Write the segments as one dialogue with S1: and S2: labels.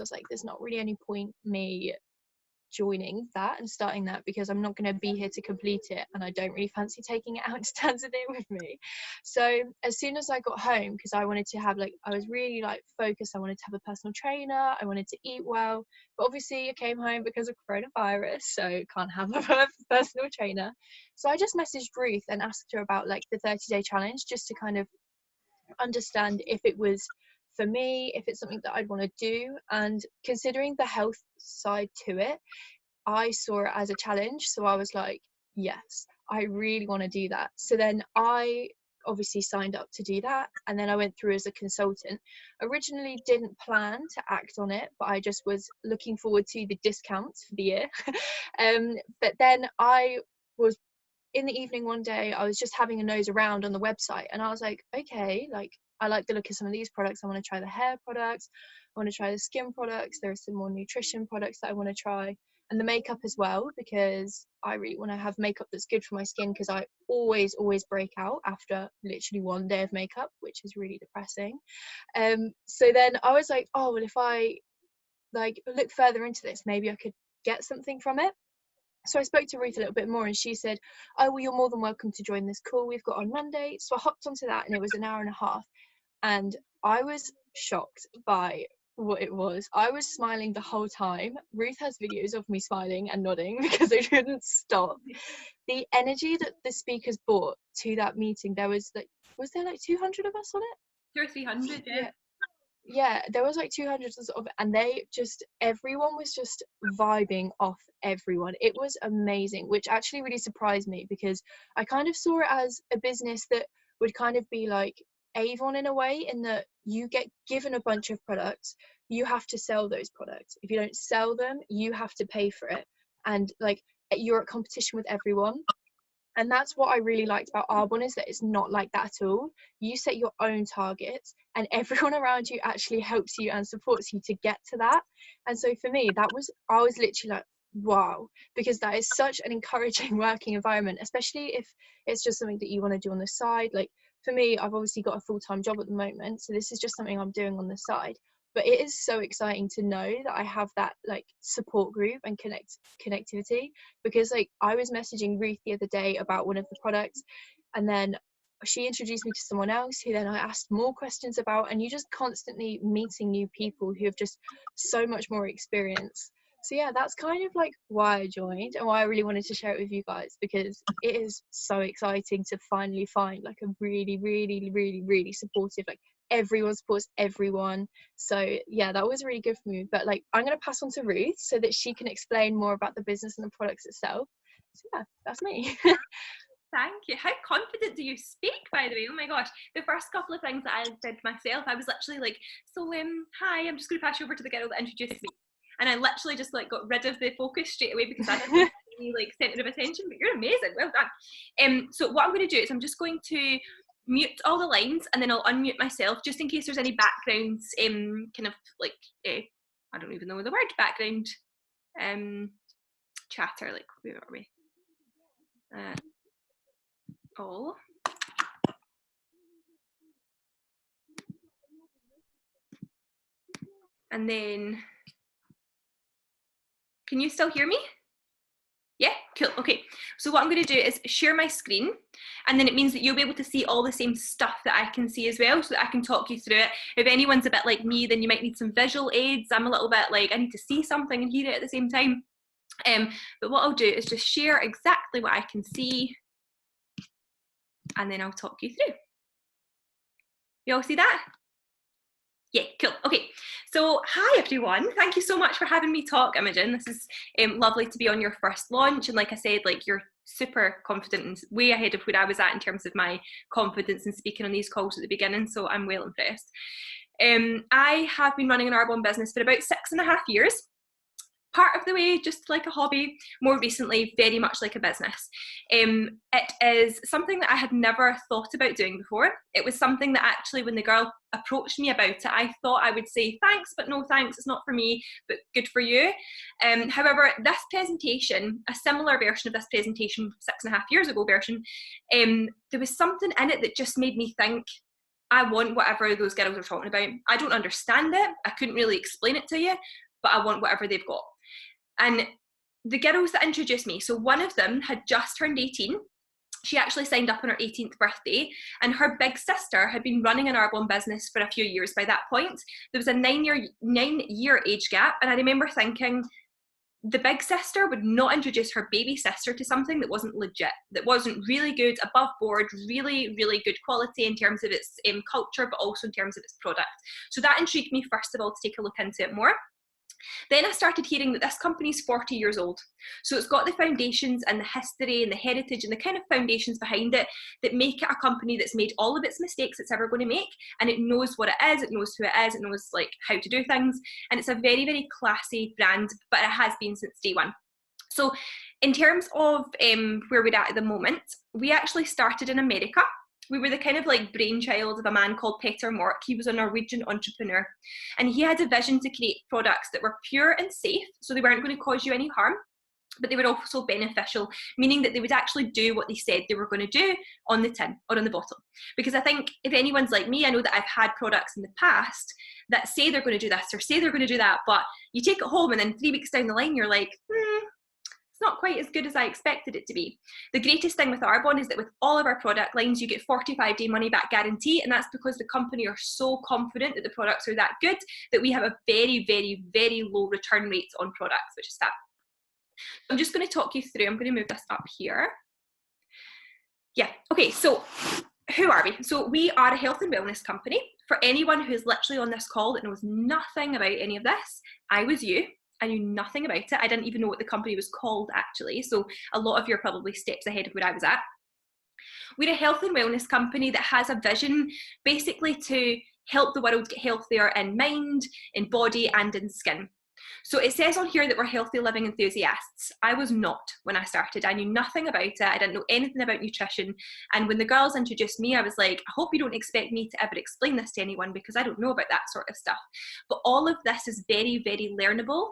S1: was like, there's not really any point me joining that and starting that, because I'm not going to be here to complete it, and I don't really fancy taking it out to Tanzania with me. So as soon as I got home, because I wanted to have, like, I was really like focused, I wanted to have a personal trainer, I wanted to eat well, but obviously I came home because of coronavirus, so can't have a personal trainer. So I just messaged Ruth and asked her about like the 30-day challenge, just to kind of understand if it was for me, if it's something that I'd want to do. And considering the health side to it, I saw it as a challenge. So I was like, yes, I really want to do that. So then I obviously signed up to do that, and then I went through as a consultant. Originally didn't plan to act on it, but I just was looking forward to the discounts for the year. But then I was, in the evening one day, I was just having a nose around on the website, and I was like, okay, like, I like the look of some of these products. I want to try the hair products, I want to try the skin products, there are some more nutrition products that I want to try, and the makeup as well, because I really want to have makeup that's good for my skin, because I always break out after literally one day of makeup, which is really depressing. So then I was like, oh well, if I like look further into this, maybe I could get something from it. So I spoke to Ruth a little bit more, and she said, oh well, you're more than welcome to join this call we've got on Monday. So I hopped onto that, and it was an hour and a half, and I was shocked by what it was. I was smiling the whole time. Ruth has videos of me smiling and nodding because I couldn't stop. The energy that the speakers brought to that meeting, there was there like 200 of us on it?
S2: 200 or 300, yeah.
S1: Yeah, there was like 200 of, and everyone was just vibing off everyone. It was amazing, which actually really surprised me, because I kind of saw it as a business that would kind of be like Avon in a way, in that you get given a bunch of products, you have to sell those products. If you don't sell them, you have to pay for it, and like you're at competition with everyone. And that's what I really liked about Arbonne, is that it's not like that at all. You set your own targets, and everyone around you actually helps you and supports you to get to that. And so for me, I was literally like, wow, because that is such an encouraging working environment, especially if it's just something that you want to do on the side. Like for me, I've obviously got a full-time job at the moment, so this is just something I'm doing on the side. But it is so exciting to know that I have that like support group and connectivity, because like I was messaging Ruth the other day about one of the products, and then she introduced me to someone else who then I asked more questions about, and you just constantly meeting new people who have just so much more experience. So yeah, that's kind of like why I joined and why I really wanted to share it with you guys, because it is so exciting to finally find like a really supportive, like everyone supports everyone. So yeah, that was really good for me. But like, I'm going to pass on to Ruth so that she can explain more about the business and the products itself. So yeah, that's me.
S2: Thank you. How confident do you speak, by the way? Oh my gosh. The first couple of things that I said myself, I was literally like, so hi, I'm just going to pass you over to the girl that introduced me. And I literally just like got rid of the focus straight away, because I didn't want to be like center of attention. But you're amazing, well done. So what I'm going to do is I'm just going to mute all the lines, and then I'll unmute myself just in case there's any background kind of like I don't even know the word, background chatter, like where are we? All. And then, can you still hear me? Yeah, cool. Okay, so what I'm going to do is share my screen, and then it means that you'll be able to see all the same stuff that I can see as well, so that I can talk you through it. If anyone's a bit like me, then you might need some visual aids. I'm a little bit like, I need to see something and hear it at the same time. But what I'll do is just share exactly what I can see, and then I'll talk you through. You all see that? Yeah, cool. Okay, so hi everyone. Thank you so much for having me talk, Imogen. This is lovely to be on your first launch, and like I said, like you're super confident and way ahead of where I was at in terms of my confidence in speaking on these calls at the beginning, so I'm well impressed. I have been running an Arbonne business for about 6.5 years. Part of the way just like a hobby, more recently very much like a business. It is something that I had never thought about doing before. It was something that actually when the girl approached me about it, I thought I would say thanks, but no thanks, it's not for me, but good for you. However, this presentation, a similar version of this presentation, 6.5 years ago version, there was something in it that just made me think, I want whatever those girls are talking about. I don't understand it. I couldn't really explain it to you, but I want whatever they've got. And the girls that introduced me, so one of them had just turned 18. She actually signed up on her 18th birthday, and her big sister had been running an Arbonne business for a few years by that point. There was a 9-year age gap, and I remember thinking, the big sister would not introduce her baby sister to something that wasn't legit, that wasn't really good, above board, really, really good quality in terms of its culture, but also in terms of its product. So that intrigued me, first of all, to take a look into it more. Then I started hearing that this company is 40 years old. So it's got the foundations and the history and the heritage and the kind of foundations behind it that make it a company that's made all of its mistakes it's ever going to make, and it knows what it is, it knows who it is, it knows like how to do things, and it's a very, very classy brand, but it has been since day one. So in terms of where we're at the moment, we actually started in America. We were the kind of like brainchild of a man called Peter Mork. He was a Norwegian entrepreneur, and he had a vision to create products that were pure and safe, so they weren't going to cause you any harm, but they were also beneficial, meaning that they would actually do what they said they were going to do on the tin or on the bottle. Because I think if anyone's like me, I know that I've had products in the past that say they're going to do this or say they're going to do that, but you take it home and then 3 weeks down the line, you're like, it's not quite as good as I expected it to be. The greatest thing with Arbonne is that with all of our product lines, you get 45-day money back guarantee, and that's because the company are so confident that the products are that good that we have a very, very, very low return rates on products, which is fab. I'm just going to talk you through, I'm going to move this up here. Yeah, okay, so who are we? So we are a health and wellness company. For anyone who's literally on this call that knows nothing about any of this, I was you. I knew nothing about it. I didn't even know what the company was called, actually. So a lot of you are probably steps ahead of where I was at. We're a health and wellness company that has a vision basically to help the world get healthier in mind, in body, and in skin. So it says on here that we're healthy living enthusiasts. I was not when I started. I knew nothing about it. I didn't know anything about nutrition. And when the girls introduced me, I was like, I hope you don't expect me to ever explain this to anyone because I don't know about that sort of stuff. But all of this is very, very learnable.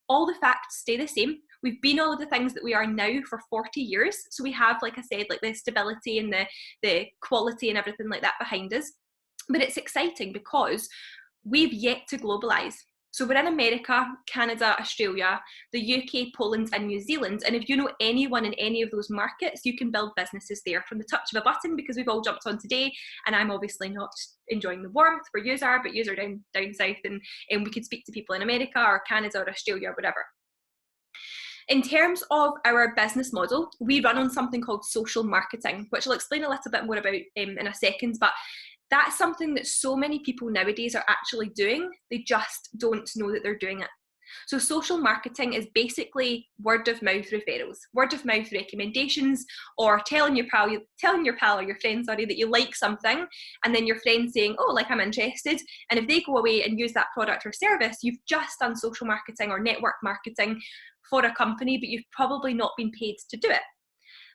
S2: All the facts stay the same. We've been all of the things that we are now for 40 years. So we have, like I said, like the stability and the quality and everything like that behind us. But it's exciting because we've yet to globalize. So we're in America, Canada, Australia, the UK, Poland, and New Zealand. And if you know anyone in any of those markets, you can build businesses there from the touch of a button, because we've all jumped on today. And I'm obviously not enjoying the warmth where yous are, but yous are down south, and we could speak to people in America or Canada or Australia or whatever. In terms of our business model, we run on something called social marketing, which I'll explain a little bit more about in a second. But that's something that so many people nowadays are actually doing. They just don't know that they're doing it. So social marketing is basically word of mouth referrals, word of mouth recommendations, or telling your pal or your friend, that you like something, and then your friend saying, oh, like, I'm interested. And if they go away and use that product or service, you've just done social marketing or network marketing for a company, but you've probably not been paid to do it.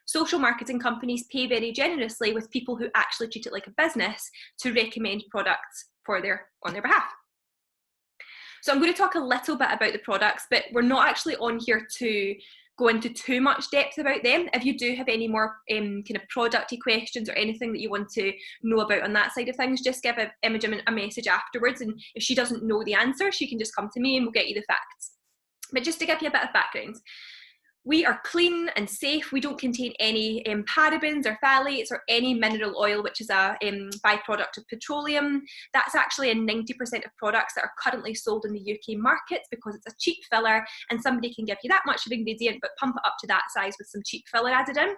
S2: Social marketing companies pay very generously with people who actually treat it like a business to recommend products on their behalf. So I'm going to talk a little bit about the products, but we're not actually on here to go into too much depth about them. If you do have any more kind of producty questions or anything that you want to know about on that side of things, just give Imogen a message afterwards, and if she doesn't know the answer, she can just come to me and we'll get you the facts. But just to give you a bit of background, we are clean and safe. We don't contain any parabens or phthalates or any mineral oil, which is a byproduct of petroleum. That's actually in 90% of products that are currently sold in the UK market, because it's a cheap filler and somebody can give you that much of ingredient but pump it up to that size with some cheap filler added in.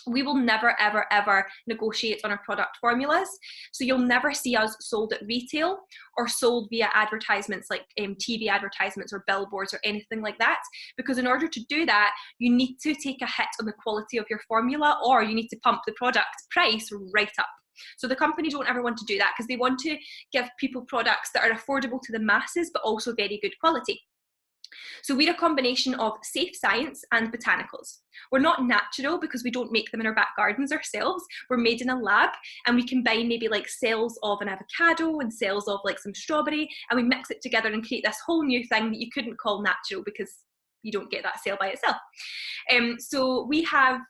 S2: We will never, ever, ever negotiate on our product formulas. So you'll never see us sold at retail or sold via advertisements like TV advertisements or billboards or anything like that. Because in order to do that, you need to take a hit on the quality of your formula, or you need to pump the product price right up. So the company don't ever want to do that, because they want to give people products that are affordable to the masses, but also very good quality. So we're a combination of safe science and botanicals. We're not natural because we don't make them in our back gardens ourselves. We're made in a lab, and we combine maybe like cells of an avocado and cells of like some strawberry, and we mix it together and create this whole new thing that you couldn't call natural, because you don't get that cell by itself. So we have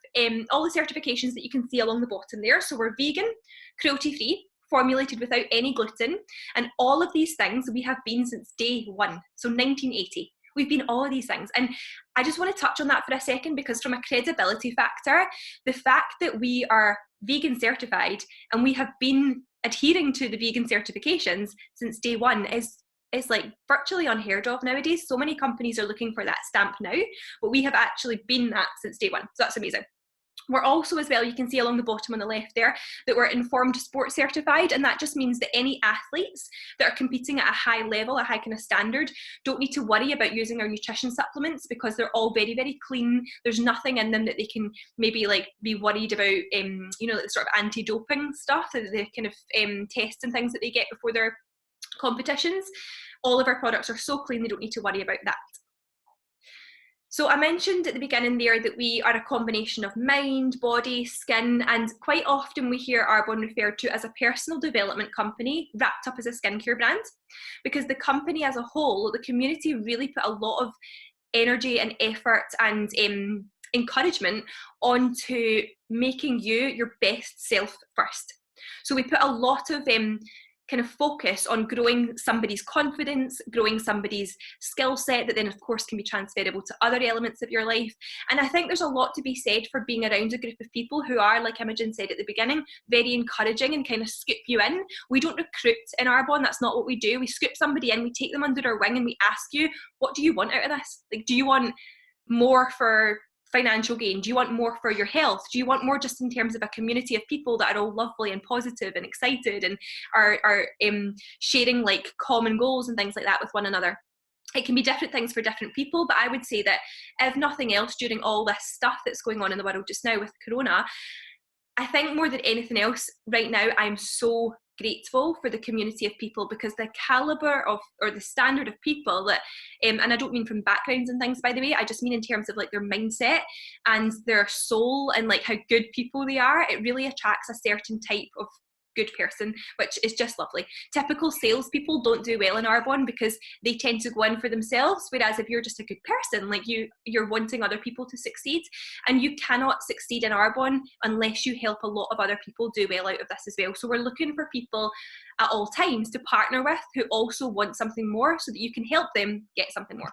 S2: all the certifications that you can see along the bottom there. So we're vegan, cruelty-free, formulated without any gluten. And all of these things we have been since day one, so 1980. We've been all of these things. And I just want to touch on that for a second, because from a credibility factor, the fact that we are vegan certified and we have been adhering to the vegan certifications since day one is like virtually unheard of nowadays. So many companies are looking for that stamp now, but we have actually been that since day one. So that's amazing. We're also, as well, you can see along the bottom on the left there, that we're informed sports certified, and that just means that any athletes that are competing at a high level, a high kind of standard, don't need to worry about using our nutrition supplements, because they're all very, very clean. There's nothing in them that they can maybe like be worried about, you know, like sort of anti-doping stuff, the kind of tests and things that they get before their competitions. All of our products are so clean, they don't need to worry about that. So I mentioned at the beginning there that we are a combination of mind, body, skin, and quite often we hear Arbonne referred to as a personal development company wrapped up as a skincare brand, because the company as a whole, the community really put a lot of energy and effort and encouragement onto making you your best self first. So we put a lot of kind of focus on growing somebody's confidence, growing somebody's skill set that then of course can be transferable to other elements of your life. And I think there's a lot to be said for being around a group of people who are, like Imogen said at the beginning, very encouraging and kind of scoop you in. We don't recruit in Arbonne, that's not what we do. We scoop somebody in, we take them under our wing and we ask you, what do you want out of this? Like, do you want more for financial gain? Do you want more for your health? Do you want more just in terms of a community of people that are all lovely and positive and excited and are sharing like common goals and things like that with one another? It can be different things for different people, but I would say that if nothing else, during all this stuff that's going on in the world just now with Corona, I think more than anything else right now, I'm so grateful for the community of people, because the caliber of, or the standard of people that, and I don't mean from backgrounds and things, by the way, I just mean in terms of like their mindset and their soul and like how good people they are. It really attracts a certain type of good person, which is just lovely. Typical salespeople don't do well in Arbonne because they tend to go in for themselves, whereas if you're just a good person, like you're wanting other people to succeed, and you cannot succeed in Arbonne unless you help a lot of other people do well out of this as well. So we're looking for people at all times to partner with who also want something more, so that you can help them get something more.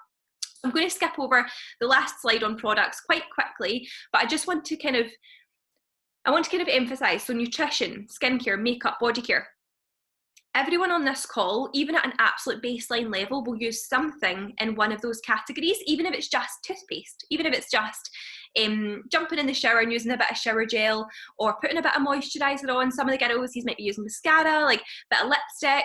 S2: I'm going to skip over the last slide on products quite quickly, but I just want to kind of emphasize, so nutrition, skincare, makeup, body care. Everyone on this call, even at an absolute baseline level, will use something in one of those categories, even if it's just toothpaste, even if it's just jumping in the shower and using a bit of shower gel, or putting a bit of moisturiser on. Some of the girls, these might be using mascara, like a bit of lipstick.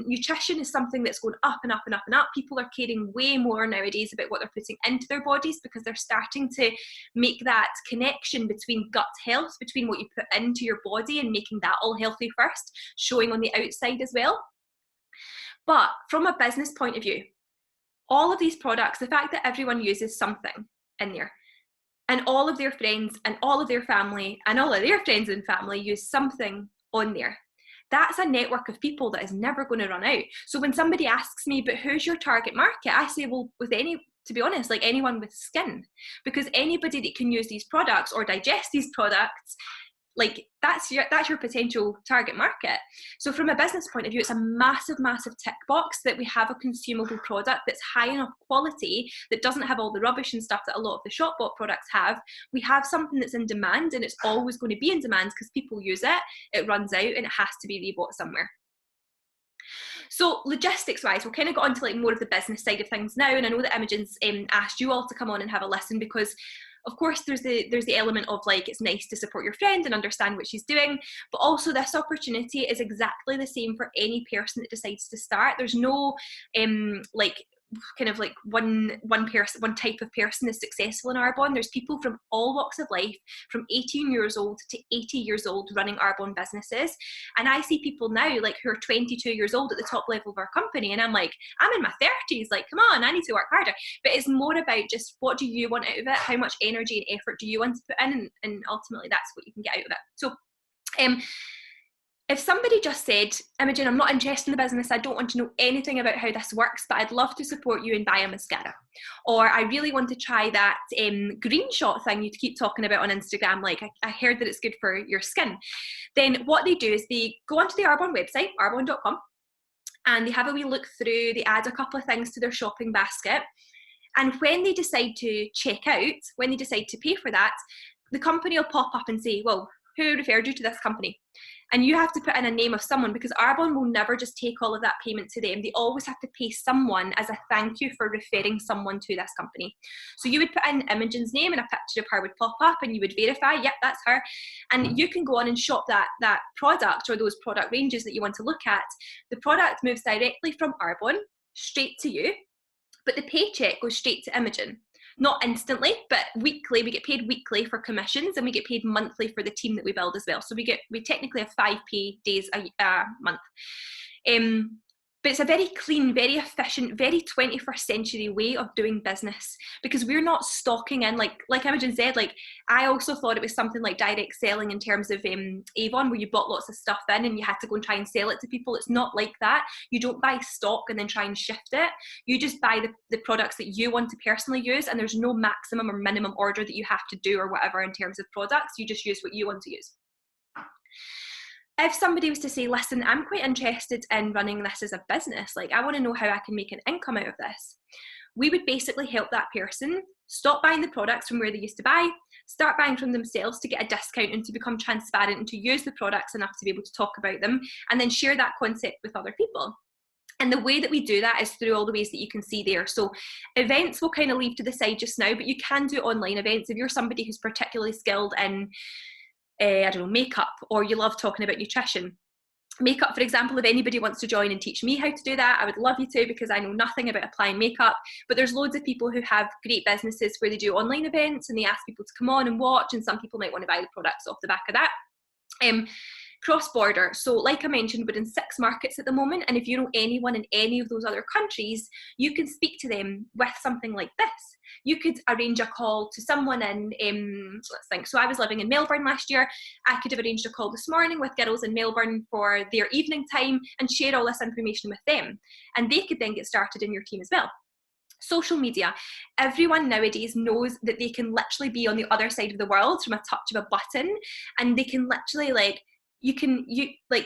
S2: Nutrition is something that's going up and up and up and up. People are caring way more nowadays about what they're putting into their bodies, because they're starting to make that connection between gut health, between what you put into your body and making that all healthy first, showing on the outside as well. But from a business point of view, all of these products, the fact that everyone uses something in there, and all of their friends and all of their family and all of their friends and family use something on there, that's a network of people that is never going to run out. So when somebody asks me, but who's your target market? I say, well, to be honest, like anyone with skin, because anybody that can use these products or digest these products, like that's your potential target market. So from a business point of view, it's a massive, massive tick box that we have a consumable product that's high enough quality, that doesn't have all the rubbish and stuff that a lot of the shop bought products have. We have something that's in demand, and it's always going to be in demand because people use it, it runs out, and it has to be rebought somewhere. So logistics wise, we'll kind of go on to like more of the business side of things now, and I know that Imogen's asked you all to come on and have a listen, because of course there's the element of like, it's nice to support your friend and understand what she's doing, but also this opportunity is exactly the same for any person that decides to start. There's no like kind of like one type of person is successful in Arbonne. There's people from all walks of life, from 18 years old to 80 years old, running Arbonne businesses. And I see people now like who are 22 years old at the top level of our company, and I'm like, I'm in my 30s, like come on, I need to work harder. But it's more about just, what do you want out of it? How much energy and effort do you want to put in? And ultimately that's what you can get out of it. So If somebody just said, Imogen, I'm not interested in the business, I don't want to know anything about how this works, but I'd love to support you and buy a mascara. Or I really want to try that green shot thing you keep talking about on Instagram, like I heard that it's good for your skin. Then what they do is they go onto the Arbonne website, arbonne.com, and they have a wee look through, they add a couple of things to their shopping basket. And when they decide to check out, when they decide to pay for that, the company will pop up and say, well, who referred you to this company? And you have to put in a name of someone, because Arbonne will never just take all of that payment to them. They always have to pay someone as a thank you for referring someone to this company. So you would put in Imogen's name and a picture of her would pop up and you would verify, yep, that's her. And you can go on and shop that product or those product ranges that you want to look at. The product moves directly from Arbonne straight to you, but the paycheck goes straight to Imogen. Not instantly, but weekly. We get paid weekly for commissions, and we get paid monthly for the team that we build as well. So we technically have 5 pay days a month. But it's a very clean, very efficient, very 21st century way of doing business, because we're not stocking in, like Imogen said, like I also thought it was something like direct selling in terms of Avon, where you bought lots of stuff in and you had to go and try and sell it to people. It's not like that. You don't buy stock and then try and shift it. You just buy the products that you want to personally use, and there's no maximum or minimum order that you have to do or whatever in terms of products. You just use what you want to use. If somebody was to say, listen, I'm quite interested in running this as a business, like I want to know how I can make an income out of this, we would basically help that person stop buying the products from where they used to buy, start buying from themselves to get a discount and to become transparent and to use the products enough to be able to talk about them, and then share that concept with other people. And the way that we do that is through all the ways that you can see there. So events we'll kind of leave to the side just now, but you can do online events if you're somebody who's particularly skilled in I don't know, makeup, or you love talking about nutrition. Makeup, for example, if anybody wants to join and teach me how to do that, I would love you to, because I know nothing about applying makeup. But there's loads of people who have great businesses where they do online events and they ask people to come on and watch, and some people might want to buy the products off the back of that. Cross-border, so like I mentioned, we're in 6 markets at the moment, and if you know anyone in any of those other countries, you can speak to them with something like this. You could arrange a call to someone in, let's think, so I was living in Melbourne last year. I could have arranged a call this morning with girls in Melbourne for their evening time and share all this information with them, and they could then get started in your team as well. Social media. Everyone nowadays knows that they can literally be on the other side of the world from a touch of a button, and they can literally, like,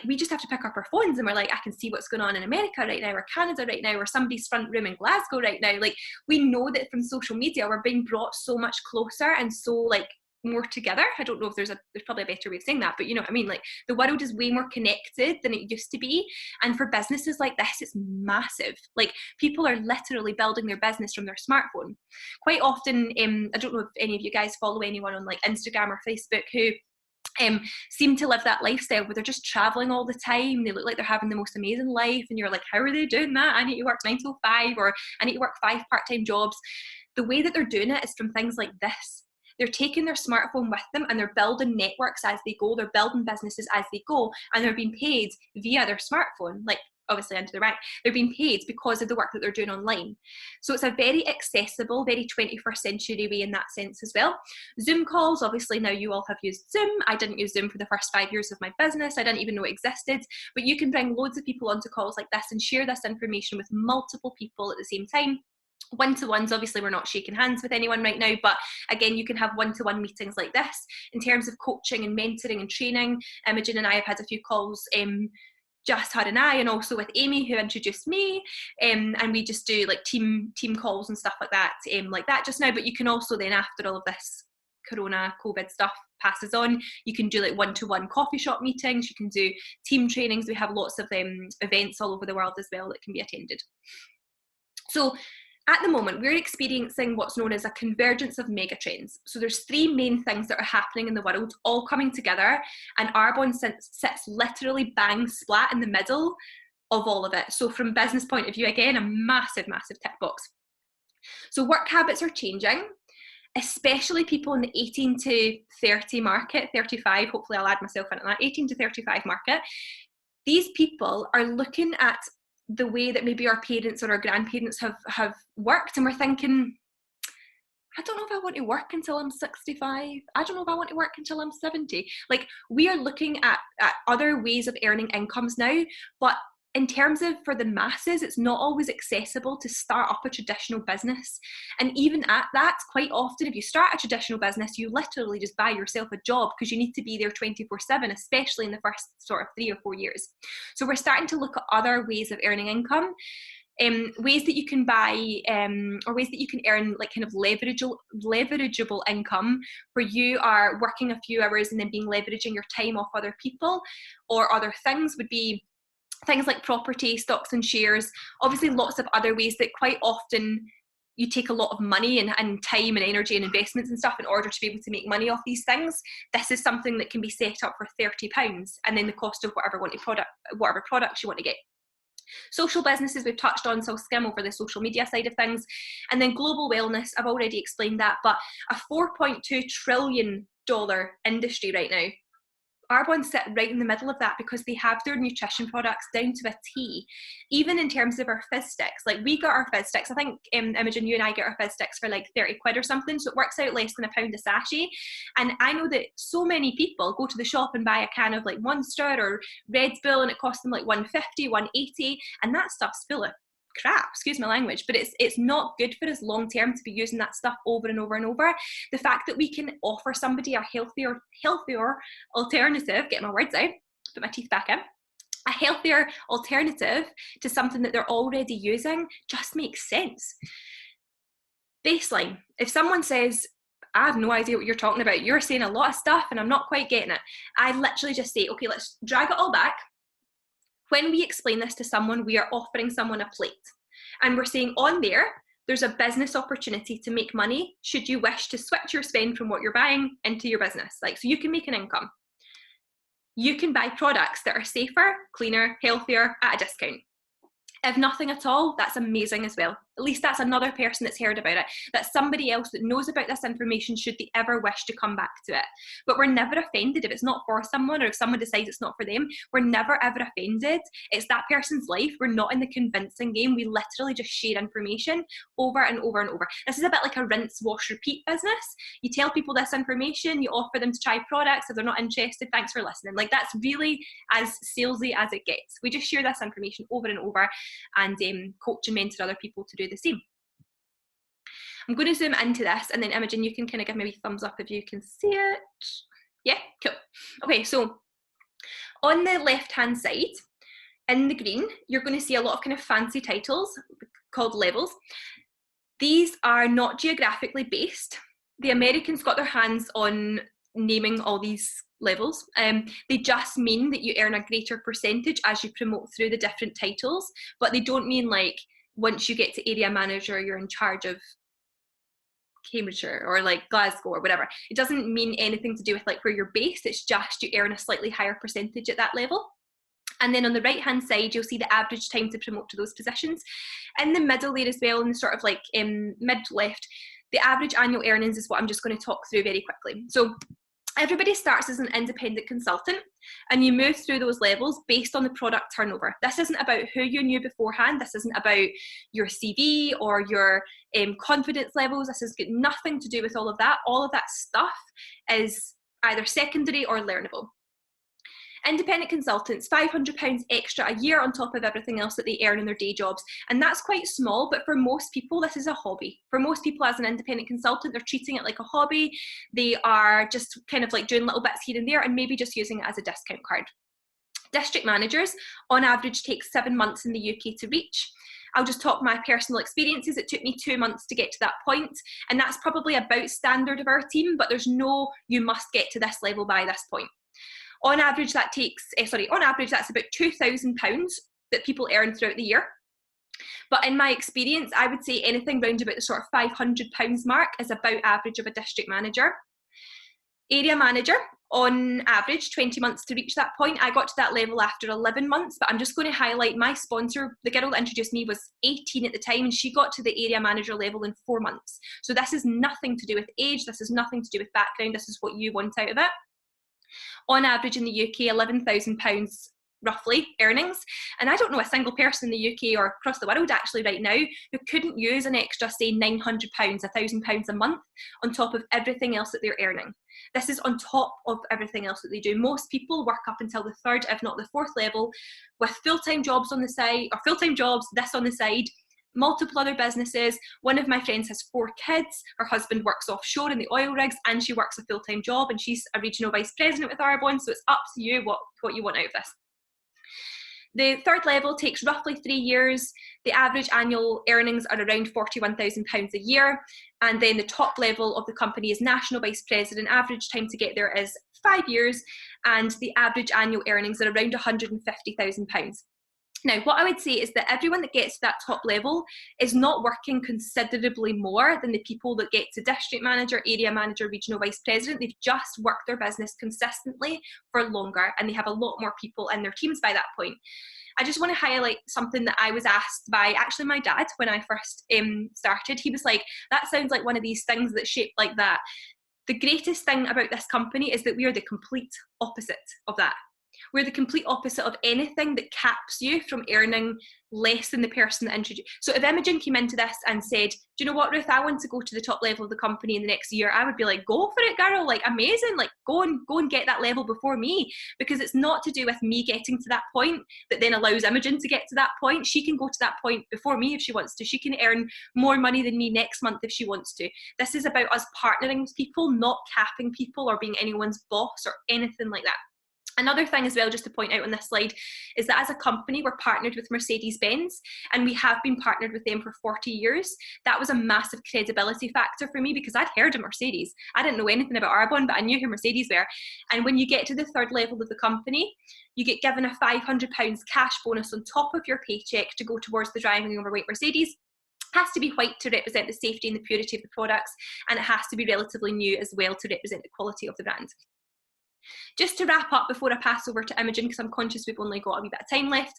S2: we just have to pick up our phones and we're like, I can see what's going on in America right now, or Canada right now, or somebody's front room in Glasgow right now. Like, we know that from social media we're being brought so much closer and so like more together. I don't know if there's probably a better way of saying that, but you know what I mean? Like, the world is way more connected than it used to be, and for businesses like this, it's massive. Like, people are literally building their business from their smartphone. Quite often, I don't know if any of you guys follow anyone on like Instagram or Facebook who seem to live that lifestyle where they're just traveling all the time. They look like they're having the most amazing life, and you're like, how are they doing that? I need to work 9 to 5, or I need to work 5 part-time jobs. The way that they're doing it is from things like this. They're taking their smartphone with them and they're building networks as they go. They're building businesses as they go, and they're being paid via their smartphone, like obviously into the rank. They're being paid because of the work that they're doing online. So it's a very accessible, very 21st century way in that sense as well. Zoom calls, obviously now you all have used Zoom. I didn't use Zoom for the first 5 years of my business. I didn't even know it existed, but you can bring loads of people onto calls like this and share this information with multiple people at the same time. One-to-ones, obviously we're not shaking hands with anyone right now, but again, you can have one-to-one meetings like this. In terms of coaching and mentoring and training, Imogen and I have had a few calls, just her and I, and also with Amy, who introduced me, and we just do like team calls and stuff like that just now. But you can also then, after all of this corona COVID stuff passes on, you can do like one-to-one coffee shop meetings, you can do team trainings. We have lots of events all over the world as well that can be attended. So at the moment, we're experiencing what's known as a convergence of megatrends. So there's 3 main things that are happening in the world, all coming together, and Arbonne sits literally bang splat in the middle of all of it. So from business point of view, again, a massive, massive tick box. So work habits are changing, especially people in the 18 to 30 market, 35, hopefully I'll add myself into that, 18 to 35 market. These people are looking at the way that maybe our parents or our grandparents have worked, and we're thinking, I don't know if I want to work until I'm 65. I don't know if I want to work until I'm 70. Like, we are looking at other ways of earning incomes now, but in terms of for the masses, it's not always accessible to start up a traditional business. And even at that, quite often, if you start a traditional business, you literally just buy yourself a job because you need to be there 24/7, especially in the first sort of 3 or 4 years. So we're starting to look at other ways of earning income. Ways that you can buy or ways that you can earn like kind of leverageable income, where you are working a few hours and then being leveraging your time off other people or other things, would be things like property, stocks and shares. Obviously lots of other ways that quite often you take a lot of money and time and energy and investments and stuff in order to be able to make money off these things. This is something that can be set up for £30 and then the cost of whatever products you want to get. Social businesses we've touched on, so I'll skim over the social media side of things. And then global wellness, I've already explained that, but a $4.2 trillion industry right now. Arbonne sit right in the middle of that because they have their nutrition products down to a T. Even in terms of our fizz sticks, like we got our fizz sticks, I think Imogen, you and I get our fizz sticks for like 30 quid or something, so it works out less than £1 a sachet. And I know that so many people go to the shop and buy a can of like Monster or Red Bull and it costs them like 150, 180, and that stuff's full of crap, excuse my language, but it's not good for us long term to be using that stuff over and over and over. The fact that we can offer somebody a healthier alternative, get my words out, put my teeth back in, a healthier alternative to something that they're already using just makes sense. Baseline, if someone says, I have no idea what you're talking about, you're saying a lot of stuff and I'm not quite getting it, I literally just say, okay, let's drag it all back. When we explain this to someone, we are offering someone a plate. And we're saying on there, there's a business opportunity to make money should you wish to switch your spend from what you're buying into your business. Like, so you can make an income. You can buy products that are safer, cleaner, healthier at a discount. If nothing at all, that's amazing as well. At least that's another person that's heard about it. That's somebody else that knows about this information should they ever wish to come back to it. But we're never offended if it's not for someone or if someone decides it's not for them. We're never ever offended. It's that person's life. We're not in the convincing game. We literally just share information over and over and over. This is a bit like a rinse, wash, repeat business. You tell people this information, you offer them to try products. If they're not interested, thanks for listening. Like, that's really as salesy as it gets. We just share this information over and over and coach and mentor other people to do the same. I'm going to zoom into this, and then Imogen, you can kind of give me a wee thumbs up if you can see it. Yeah, cool. Okay, so on the left hand side in the green, you're going to see a lot of kind of fancy titles called levels. These are not geographically based. The Americans got their hands on naming all these levels. They just mean that you earn a greater percentage as you promote through the different titles, but they don't mean like once you get to area manager, you're in charge of Cambridgeshire or like Glasgow or whatever. It doesn't mean anything to do with like where you're based. It's just you earn a slightly higher percentage at that level. And then on the right hand side, you'll see the average time to promote to those positions. In the middle there as well, in the sort of like mid left, the average annual earnings is what I'm just going to talk through very quickly. So everybody starts as an independent consultant and you move through those levels based on the product turnover. This isn't about who you knew beforehand. This isn't about your CV or your confidence levels. This has got nothing to do with all of that. All of that stuff is either secondary or learnable. Independent consultants, £500 extra a year on top of everything else that they earn in their day jobs. And that's quite small, but for most people, this is a hobby. For most people as an independent consultant, they're treating it like a hobby. They are just kind of like doing little bits here and there and maybe just using it as a discount card. District managers, on average, take 7 months in the UK to reach. I'll just talk my personal experiences. It took me 2 months to get to that point, and that's probably about standard of our team, but there's no, you must get to this level by this point. On average, that takes, on average, that's about £2,000 that people earn throughout the year. But in my experience, I would say anything round about the sort of £500 mark is about average of a district manager. Area manager, on average, 20 months to reach that point. I got to that level after 11 months, but I'm just going to highlight my sponsor. The girl that introduced me was 18 at the time, and she got to the area manager level in 4 months. So this is nothing to do with age. This is nothing to do with background. This is what you want out of it. On average in the UK, £11,000 roughly earnings. And I don't know a single person in the UK or across the world actually right now who couldn't use an extra, say, £900, £1,000 a month on top of everything else that they're earning. This is on top of everything else that they do. Most people work up until the third, if not the fourth level, with full-time jobs on the side, or full-time jobs, this on the side, multiple other businesses. One of my friends has 4 kids. Her husband works offshore in the oil rigs, and she works a full-time job, and she's a regional vice president with Arbonne. So it's up to you what you want out of this. The third level takes roughly 3 years. The average annual earnings are around £41,000 a year. And then the top level of the company is national vice president. Average time to get there is 5 years. And the average annual earnings are around £150,000. Now, what I would say is that everyone that gets to that top level is not working considerably more than the people that get to district manager, area manager, regional vice president. They've just worked their business consistently for longer, and they have a lot more people in their teams by that point. I just want to highlight something that I was asked by actually my dad when I first started. He was like, that sounds like one of these things that's shaped like that. The greatest thing about this company is that we are the complete opposite of that. We're the complete opposite of anything that caps you from earning less than the person that introduced. So if Imogen came into this and said, do you know what, Ruth, I want to go to the top level of the company in the next year, I would be like, go for it, girl, like amazing, like go and get that level before me, because it's not to do with me getting to that point that then allows Imogen to get to that point. She can go to that point before me if she wants to. She can earn more money than me next month if she wants to. This is about us partnering with people, not capping people or being anyone's boss or anything like that. Another thing as well, just to point out on this slide, is that as a company, we're partnered with Mercedes-Benz, and we have been partnered with them for 40 years. That was a massive credibility factor for me because I'd heard of Mercedes. I didn't know anything about Arbonne, but I knew who Mercedes were. And when you get to the third level of the company, you get given a £500 cash bonus on top of your paycheck to go towards the driving overweight Mercedes. It has to be white to represent the safety and the purity of the products, and it has to be relatively new as well to represent the quality of the brand. Just to wrap up before I pass over to Imogen, because I'm conscious we've only got a wee bit of time left.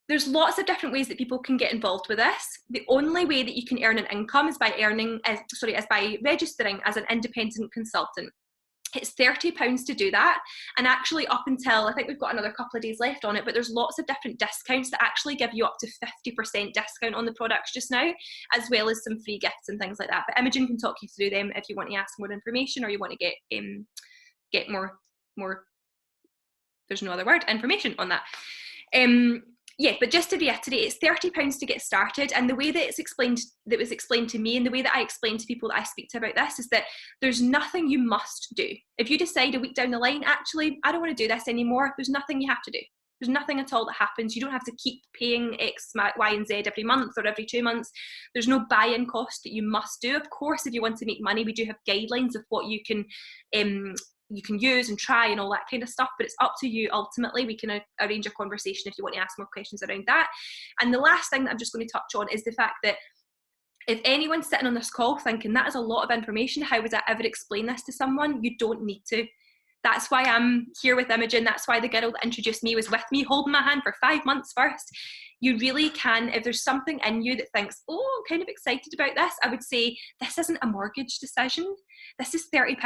S2: There's lots of different ways that people can get involved with this. The only way that you can earn an income is by registering as an independent consultant. It's £30 to do that, and actually up until, I think we've got another couple of days left on it, but there's lots of different discounts that actually give you up to 50% discount on the products just now, as well as some free gifts and things like that. But Imogen can talk you through them if you want to ask more information, or you want to get more there's no other word, information on that. Yeah, but just to reiterate, it's £30 to get started, and the way that was explained to me, and the way that I explain to people that I speak to about this, is that there's nothing you must do. If you decide a week down the line, actually, I don't want to do this anymore, there's nothing you have to do. There's nothing at all that happens. You don't have to keep paying X, Y, and Z every month or every 2 months. There's no buy-in cost that you must do. Of course, if you want to make money, we do have guidelines of what you can use and try and all that kind of stuff, but it's up to you ultimately. We can arrange a conversation if you want to ask more questions around that. And the last thing that I'm just going to touch on is the fact that if anyone's sitting on this call thinking that is a lot of information, how would I ever explain this to someone? You don't need to. That's why I'm here with Imogen. That's why the girl that introduced me was with me, holding my hand for 5 months first. You really can, if there's something in you that thinks, oh, I'm kind of excited about this, I would say, this isn't a mortgage decision. This is £30.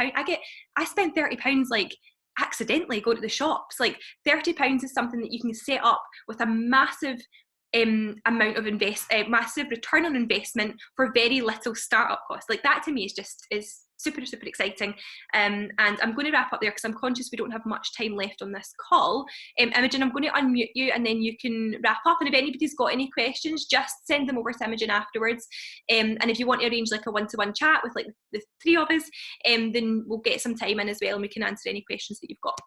S2: I spent £30 like accidentally go to the shops. Like £30 is something that you can set up with a massive amount of massive return on investment for very little startup cost. Like that to me is super exciting. And I'm going to wrap up there because I'm conscious we don't have much time left on this call. Imogen, I'm going to unmute you and then you can wrap up, and if anybody's got any questions, just send them over to Imogen afterwards, and if you want to arrange like a one-to-one chat with like the 3 of us, then we'll get some time in as well and we can answer any questions that you've got.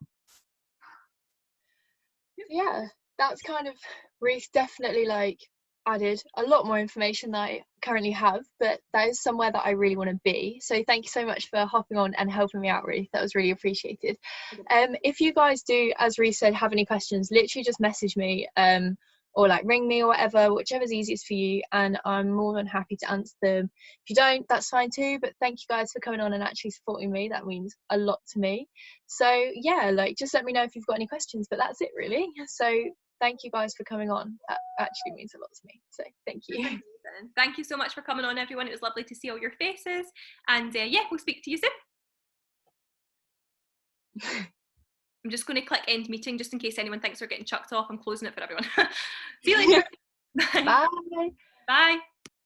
S1: Yeah, that's kind of, Ruth definitely like added a lot more information that I currently have, but that is somewhere that I really want to be. So thank you so much for hopping on and helping me out, Ruth. That was really appreciated. If you guys do, as Ruth said, have any questions, literally just message me or like ring me or whatever, whichever's easiest for you, and I'm more than happy to answer them. If you don't, that's fine too, but thank you guys for coming on and actually supporting me. That means a lot to me. So yeah, like just let me know if you've got any questions, but that's it really. So thank you guys for coming on. That actually means a lot to me. So thank you.
S2: Thank you so much for coming on, everyone. It was lovely to see all your faces. And yeah, we'll speak to you soon. I'm just going to click end meeting just in case anyone thinks we're getting chucked off. I'm closing it for everyone. See you later. Bye.
S1: Bye.
S2: Bye.